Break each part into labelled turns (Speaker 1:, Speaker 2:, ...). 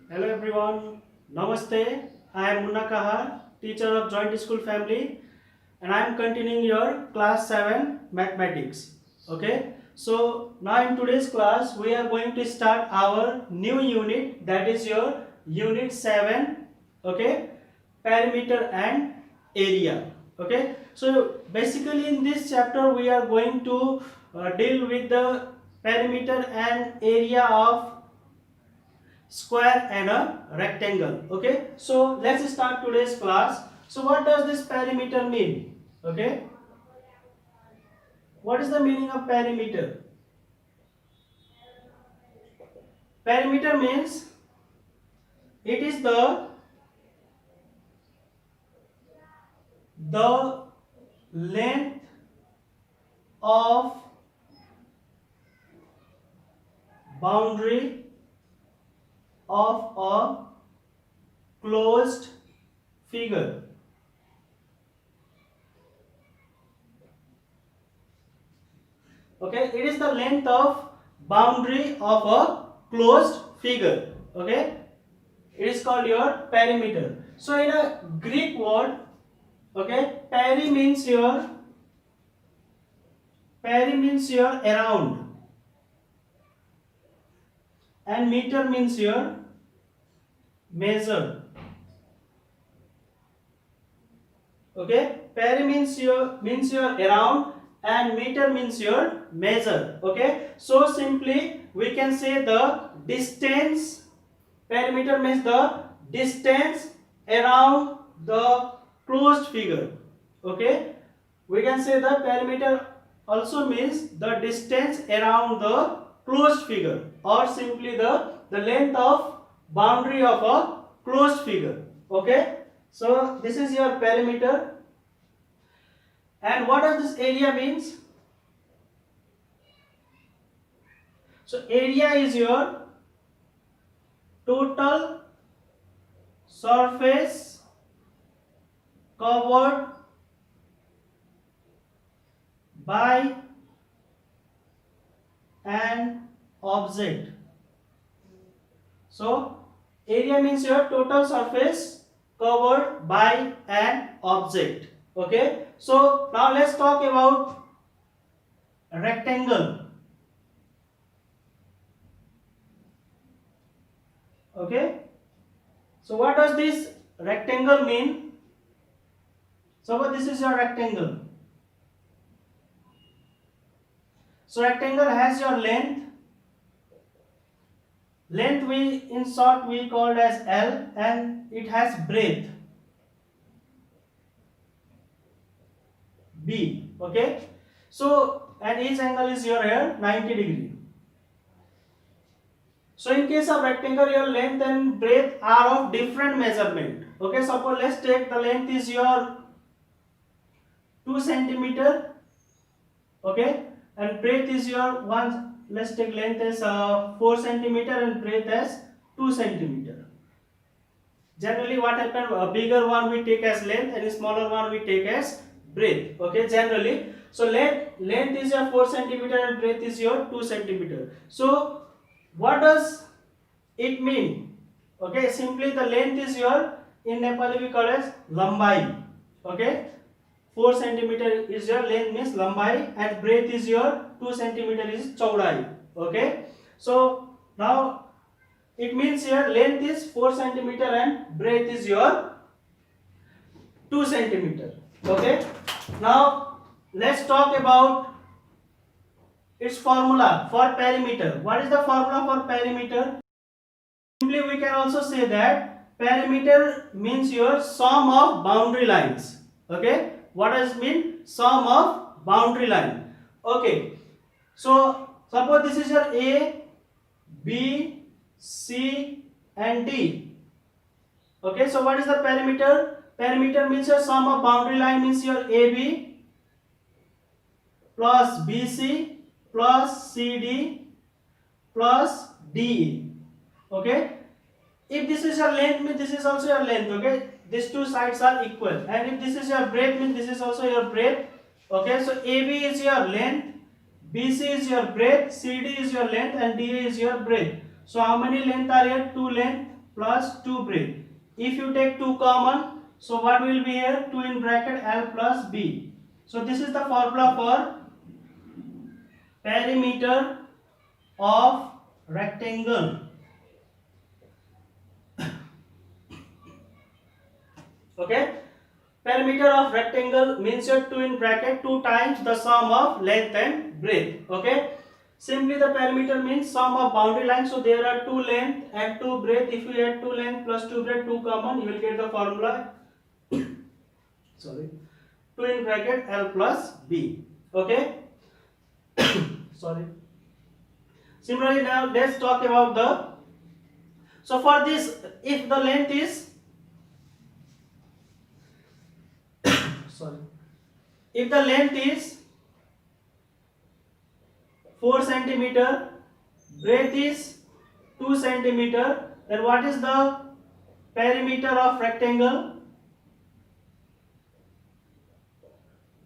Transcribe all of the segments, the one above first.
Speaker 1: Hello everyone, Namaste. I am Munna Kahar, teacher of Joint School Family, and I am continuing your class 7 mathematics. Okay, so now in today's class we are going to start our new unit, that is your unit 7. Okay, perimeter and area. Okay, so basically in this chapter we are going to deal with the perimeter and area of square and a rectangle. Okay, so let's start today's class. So what does this perimeter mean? Okay, what is the meaning of perimeter? Perimeter means it is the length of boundary of a closed figure. Okay, it is the length of boundary of a closed figure. Okay, it is called your perimeter. So in a Greek word, okay, peri means your around, and meter means your measure. Okay, peri means your around, and meter means your measure. Okay, so simply we can say the distance. Perimeter means the distance around the closed figure. Okay, we can say the perimeter also means the distance around the closed figure, or simply the length of boundary of a closed figure. Okay, so this is your perimeter. And what does this area means? So area is your total surface covered by an object. So area means your total surface covered by an object. Okay, so now let's talk about rectangle. Okay, so what does this rectangle mean? So this is your rectangle. So rectangle has your length. Length we in short we called as L, and it has breadth B. Okay, so and each angle is your here 90°. So in case of rectangle, your length and breadth are of different measurement. Okay, suppose let's take the length is your 2 centimeter. Okay, and breadth is your one. Let's take length as 4 centimeter and breadth as 2 centimeter. Generally, what happens? A bigger one we take as length, and a smaller one we take as breadth. Okay, generally. So length is your 4 centimeter and breadth is your 2 centimeter. So what does it mean? Okay, simply the length is your, in Nepali we call as lambai. Okay, 4 centimeter is your length means lambai, and breadth is your 2 centimeter is chaudai. Okay, so now it means your length is 4 centimeter and breadth is your 2 centimeter. Okay, now let's talk about its formula for perimeter. What is the formula for perimeter? Simply we can also say that perimeter means your sum of boundary lines. Okay, what does it mean? Sum of boundary line. Okay, so suppose this is your A, B, C and D. Okay, so what is the perimeter? Perimeter means your sum of boundary line means your AB plus BC plus CD plus DE. Okay, if this is your length means this is also your length. Okay, these two sides are equal, and if this is your breadth means this is also your breadth. Okay, so AB is your length, BC is your breadth, CD is your length, and DE is your breadth. So how many length are here? Two length. plus 2 breadth. If you take 2 common, so what will be here? 2 in bracket L plus B. So this is the formula for perimeter of rectangle. Okay, perimeter of rectangle means your 2 in bracket 2 times the sum of length and breadth. Okay, simply the perimeter means sum of boundary lines. So there are 2 length and 2 breadth. If you add 2 length plus 2 breadth, 2 common, you will get the formula sorry, 2 in bracket L plus B. Okay, sorry. Similarly, now let's talk about the, so for this, if the length is sorry, if the length is 4 centimeter, breadth is 2 centimeter, then what is the perimeter of rectangle?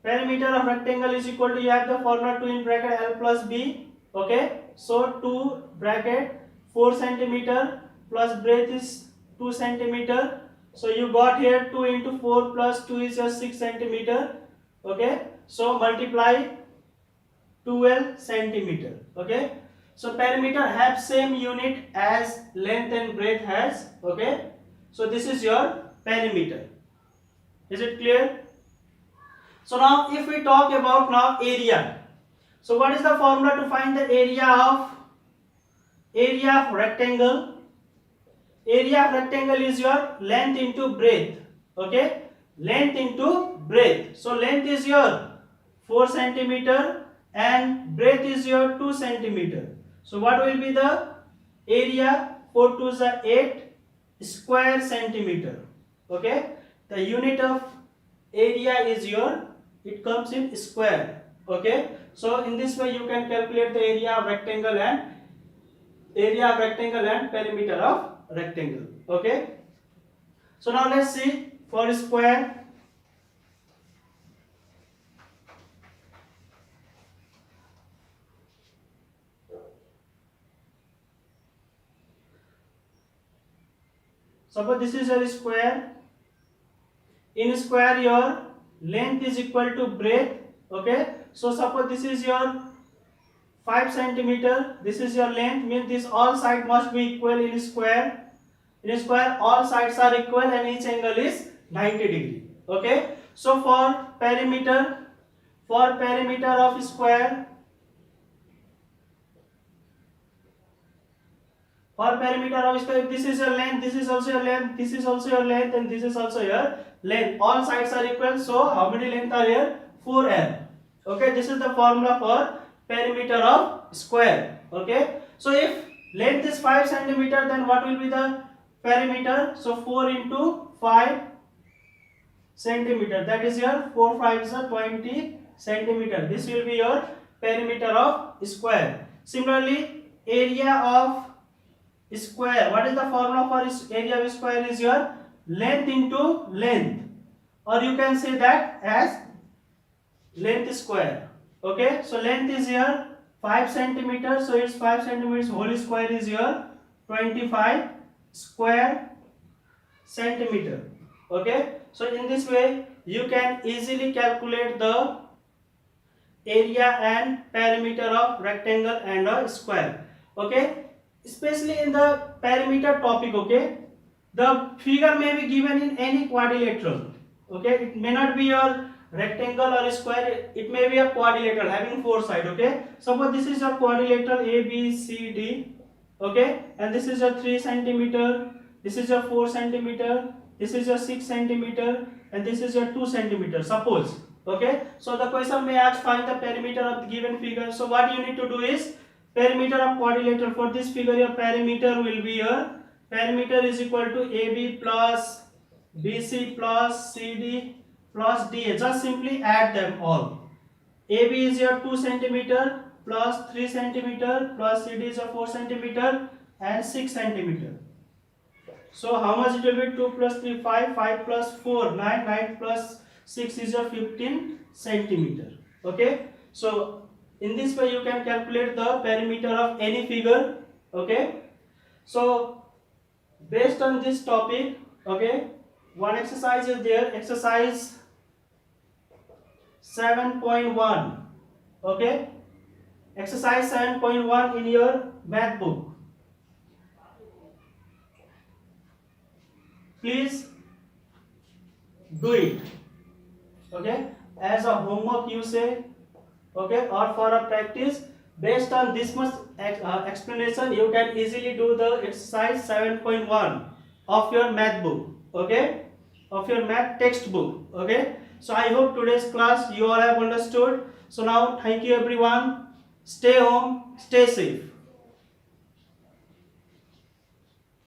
Speaker 1: Perimeter of rectangle is equal to, you have the formula 2 in bracket L plus B. Okay, so 2 bracket 4 centimeter plus breadth is 2 centimeter. So you got here 2 into 4 plus 2 is just 6 centimeter. Okay, so multiply 12 centimeter. Okay, so perimeter have same unit as length and breadth has. Okay, so this is your perimeter. Is it clear? So now if we talk about now area, so what is the formula to find the area of rectangle? Area of rectangle is your length into breadth. Okay, length into breadth. So length is your 4 centimeter and breadth is your 2 centimeter. So what will be the area? 4 2 is 8 square centimeter. Okay, the unit of area is your, it comes in square. Okay, so in this way you can calculate the area of rectangle and perimeter of rectangle. Okay, so now let's see for square. Suppose this is a square. In square your length is equal to breadth. Okay, so suppose this is your 5 centimeter, this is your length, means this all sides must be equal in square. In square all sides are equal and each angle is 90 degree. Okay, so for perimeter of square, if this is your length, this is also your length, this is also your length, and this is also your length, all sides are equal, so how many length are here? 4l. Okay, this is the formula for perimeter of square. Okay, so if length is 5 centimeter, then what will be the perimeter? So 4 into 5 centimeter, that is your 4 5 is 20 centimeter. This will be your perimeter of square. Similarly, area of square, what is the formula for area of square? Is your length into length, or you can say that as length square. Okay, so length is here 5 centimeter, so it's 5 centimeters whole square is here 25 square centimeter. Okay, so in this way you can easily calculate the area and perimeter of rectangle and a square. Okay, especially in the perimeter topic. Okay, the figure may be given in any quadrilateral. Okay, it may not be your rectangle or square, it may be a quadrilateral having 4 sides. Okay, suppose this is your quadrilateral A B C D. Okay, and this is your 3 centimeter, this is your 4 centimeter, this is your 6 centimeter, and this is your 2 centimeter, suppose. Okay, so the question may ask find the perimeter of the given figure. So what you need to do is perimeter of quadrilateral. For this figure your perimeter will be your perimeter is equal to AB plus BC plus CD plus DA. Just simply add them all. AB is your 2 centimeter plus 3 centimeter plus CD is a 4 centimeter and 6 centimeter. So how much it will be? 2 plus 3 5, 5 plus 4 9, 9 plus 6 is a 15 centimeter. Okay, so in this way you can calculate the perimeter of any figure. Okay, so based on this topic, okay, one exercise is there, exercise 7.1, okay, exercise 7.1 in your math book. Please do it, okay, as a homework you say, okay, or for a practice. Based on this much explanation, you can easily do the exercise 7.1 of your math book, okay, of your math textbook, okay. So I hope today's class you all have understood. So now thank you everyone, stay home, stay safe.